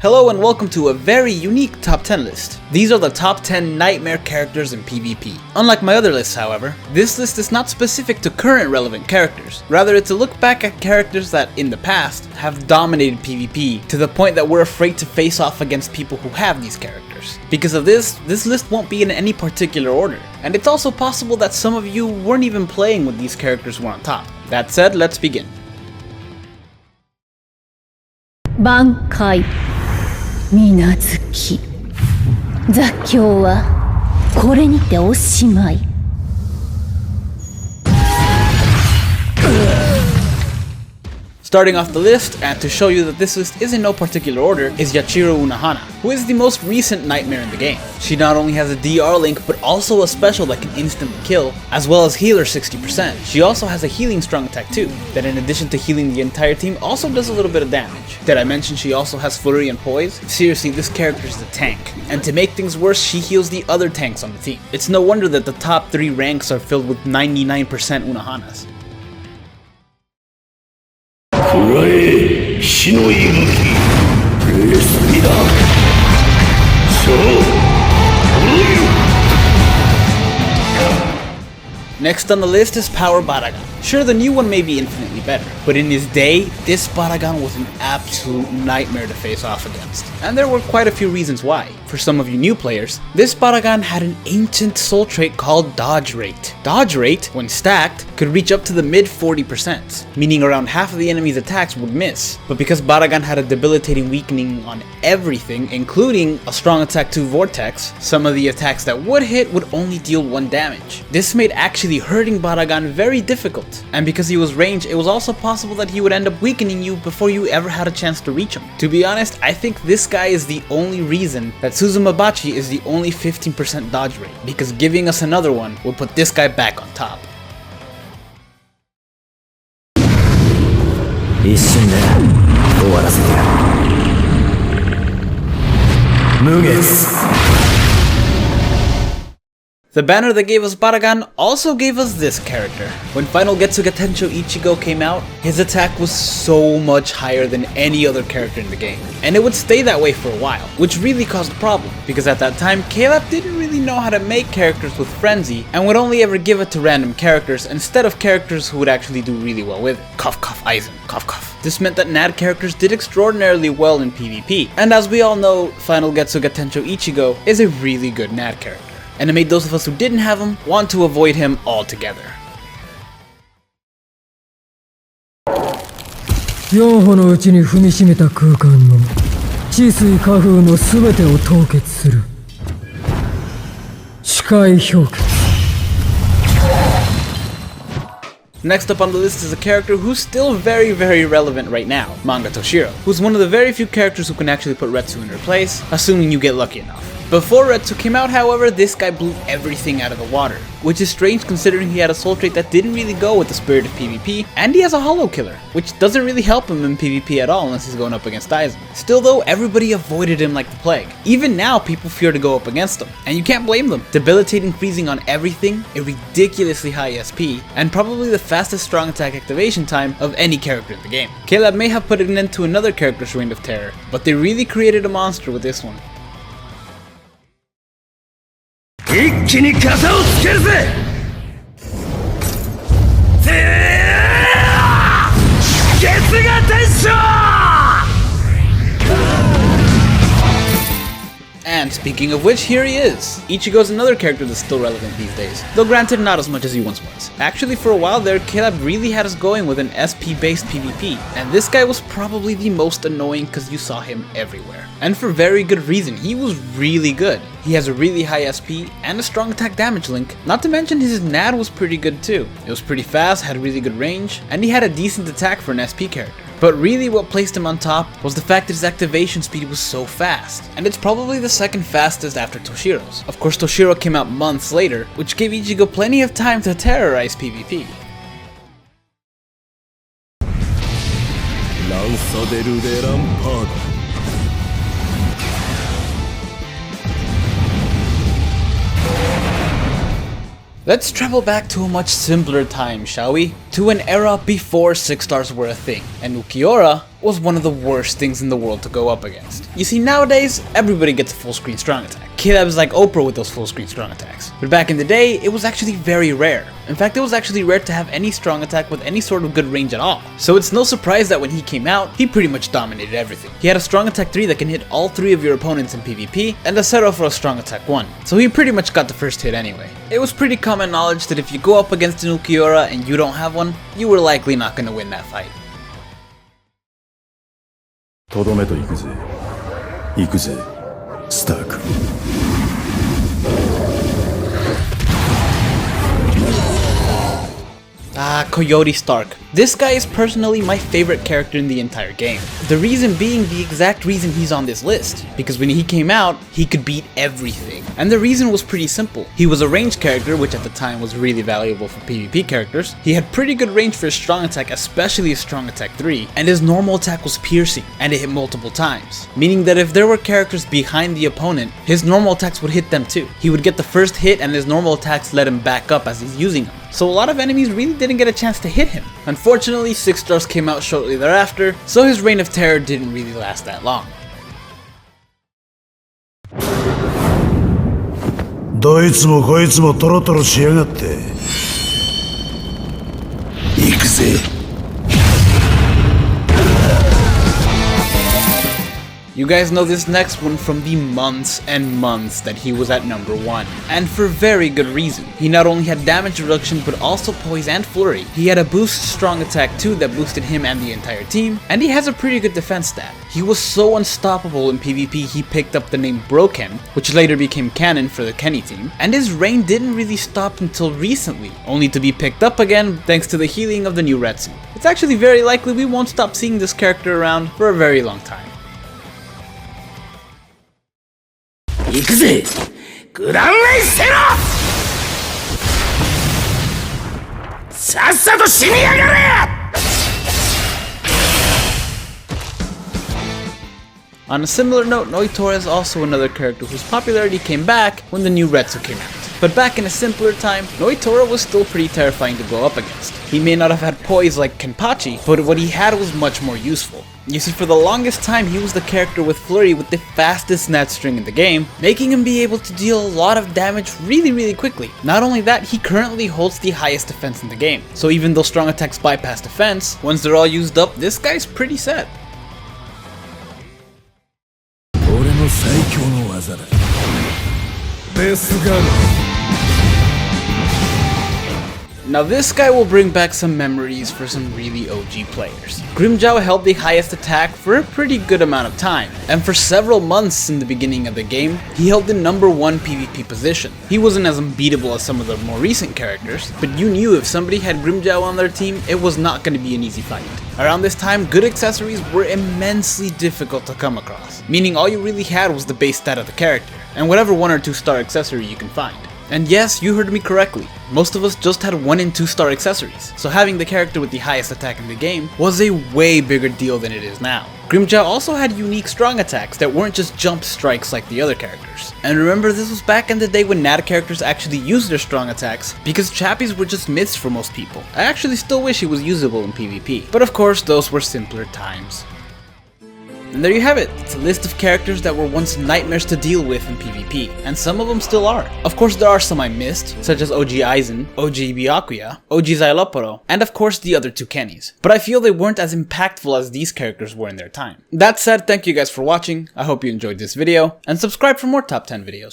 Hello and welcome to a very unique top 10 list. These are the top 10 nightmare characters in PvP. Unlike my other lists, however, this list is not specific to current relevant characters. Rather, it's a look back at characters that, in the past, have dominated PvP to the point that we're afraid to face off against people who have these characters. Because of this list won't be in any particular order. And it's also possible that some of you weren't even playing when these characters were on top. That said, let's begin. Bankai 水無月雑境はこれにておしまい Starting off the list, and to show you that this list is in no particular order, is Yachiru Ahana, who is the most recent nightmare in the game. She not only has a DR link, but also a special that can instantly kill, as well as healer 60%. She also has a healing strong attack too, that in addition to healing the entire team, also does a little bit of damage. Did I mention she also has flurry and poise? Seriously, this character is a tank. And to make things worse, she heals the other tanks on the team. It's no wonder that the top 3 ranks are filled with 99% Unahanas. くらえ死の息吹レースピだそう Next on the list is Power Baragan. Sure, the new one may be infinitely better, but in his day, this Baragan was an absolute nightmare to face off against. And there were quite a few reasons why. For some of you new players, this Baragan had an ancient soul trait called Dodge Rate. Dodge Rate, when stacked, could reach up to the mid 40%, meaning around half of the enemy's attacks would miss. But because Baragan had a debilitating weakening on everything, including a strong attack 2 Vortex, some of the attacks that would hit would only deal 1 damage. This made actually hurting Baragan very difficult. And because he was ranged, it was also possible that he would end up weakening you before you ever had a chance to reach him. To be honest, I think this guy is the only reason that Suzumabachi is the only 15% dodge rate, because giving us another one would put this guy back on top. 一瞬で終わらせてやる無月 The banner that gave us Baragan also gave us this character. When Final Getsuga Tensho Ichigo came out, his attack was so much higher than any other character in the game. And it would stay that way for a while, which really caused a problem, because at that time, Caleb didn't really know how to make characters with Frenzy, and would only ever give it to random characters instead of characters who would actually do really well with it. Cough cough Aizen, cough cough. This meant that NAD characters did extraordinarily well in PvP, and as we all know, Final Getsuga Tensho Ichigo is a really good NAD character. And it made those of us who didn't have him want to avoid him altogether. 4歩のうちに踏みしめた空間の地水火風の全てを凍結する視界氷結 Next up on the list is a character who's still very relevant right now, Manga Toshiro, who's one of the very few characters who can actually put Retsu in her place, assuming you get lucky enough. Before Retsu came out, however, this guy blew everything out of the water, which is strange considering he had a soul trait that didn't really go with the spirit of PvP, and he has a hollow killer, which doesn't really help him in PvP at all unless he's going up against Aizen. Still though, everybody avoided him like the plague. Even now, people fear to go up against him, and you can't blame them. Debilitating freezing on everything, a ridiculously high SP, and probably the fastest strong attack activation time of any character in the game. Caleb may have put an end to another character's reign of terror, but they really created a monster with this one. 一気に傘をつけるぜ月が天章 And speaking of which, here he is! Ichigo's another character that's still relevant these days, though granted not as much as he once was. Actually, for a while there, Caleb really had us going with an SP-based PvP, and this guy was probably the most annoying because you saw him everywhere. And for very good reason, he was really good. He has a really high SP and a strong attack damage link, not to mention his NAD was pretty good too. It was pretty fast, had really good range, and he had a decent attack for an SP character. But really what placed him on top was the fact that his activation speed was so fast, and it's probably the second fastest after Toshiro's. Of course, Toshiro came out months later, which gave Ichigo plenty of time to terrorize PvP. Let's travel back to a much simpler time, shall we? To an era before 6 stars were a thing, and Ukiura was one of the worst things in the world to go up against. You see, nowadays, everybody gets a full screen strong attack. K-Lab's like Oprah with those full screen strong attacks. But back in the day, it was actually very rare. In fact, it was actually rare to have any strong attack with any sort of good range at all. So it's no surprise that when he came out, he pretty much dominated everything. He had a strong attack 3 that can hit all 3 of your opponents in PvP, and a setup for a strong attack 1. So he pretty much got the first hit anyway. It was pretty common knowledge that if you go up against an Ukiura and you don't have one, you were likely not going to win that fight. とどめと行くぜ。行くぜ、スターク。Ah, Coyote Stark. This guy is personally my favorite character in the entire game. The reason being the exact reason he's on this list, because when he came out, he could beat everything. And the reason was pretty simple. He was a ranged character, which at the time was really valuable for PvP characters. He had pretty good range for his strong attack, especially his strong attack 3, and his normal attack was piercing, and it hit multiple times. Meaning that if there were characters behind the opponent, his normal attacks would hit them too. He would get the first hit and his normal attacks let him back up as he's using them. So a lot of enemies really didn't get a chance to hit him. Unfortunately, 6 stars came out shortly thereafter, so his reign of terror didn't really last that long. どいつもこいつもトロトロしやがって。行くぜ。You guys know this next one from the months and months that he was at number 1. And for very good reason. He not only had damage reduction but also poise and flurry. He had a boost strong attack too that boosted him and the entire team. And he has a pretty good defense stat. He was so unstoppable in PvP he picked up the name Broken, which later became canon for the Kenny team. And his reign didn't really stop until recently, only to be picked up again thanks to the healing of the new red suit. It's actually very likely we won't stop seeing this character around for a very long time. 行くぜ、グランレイせろ。さっさと死にやがれ。 On a similar note, Lloyd Torres is also another character whose popularity came back when the new Retsu came out. But back in a simpler time, Lloyd Torres was still pretty terrifying to go up against. He may not have had poise like Kenpachi, but what he had was much more useful. You see, for the longest time he was the character with flurry with the fastest net string in the game, making him be able to deal a lot of damage really quickly. Not only that, he currently holds the highest defense in the game. So even though strong attacks bypass defense, once they're all used up, this guy's pretty set. 俺の最強の技だ。デスガン。 Now this guy will bring back some memories for some really OG players. Grimmjow held the highest attack for a pretty good amount of time, and for several months in the beginning of the game, he held the number 1 PvP position. He wasn't as unbeatable as some of the more recent characters, but you knew if somebody had Grimmjow on their team, it was not going to be an easy fight. Around this time, good accessories were immensely difficult to come across, meaning all you really had was the base stat of the character, and whatever 1 or 2 star accessory you can find. And yes, you heard me correctly. Most of us just had 1 and 2 star accessories, so having the character with the highest attack in the game was a way bigger deal than it is now. Grimmjow also had unique strong attacks that weren't just jump strikes like the other characters. And remember, this was back in the day when NAD characters actually used their strong attacks, because chappies were just myths for most people. I actually still wish it was usable in PvP, but of course those were simpler times. And there you have it, it's a list of characters that were once nightmares to deal with in PvP, and some of them still are. Of course there are some I missed, such as OG Aizen, OG Byakuya, OG Xyloporo, and of course the other 2 Kennys. But I feel they weren't as impactful as these characters were in their time. That said, thank you guys for watching, I hope you enjoyed this video, and subscribe for more top 10 videos.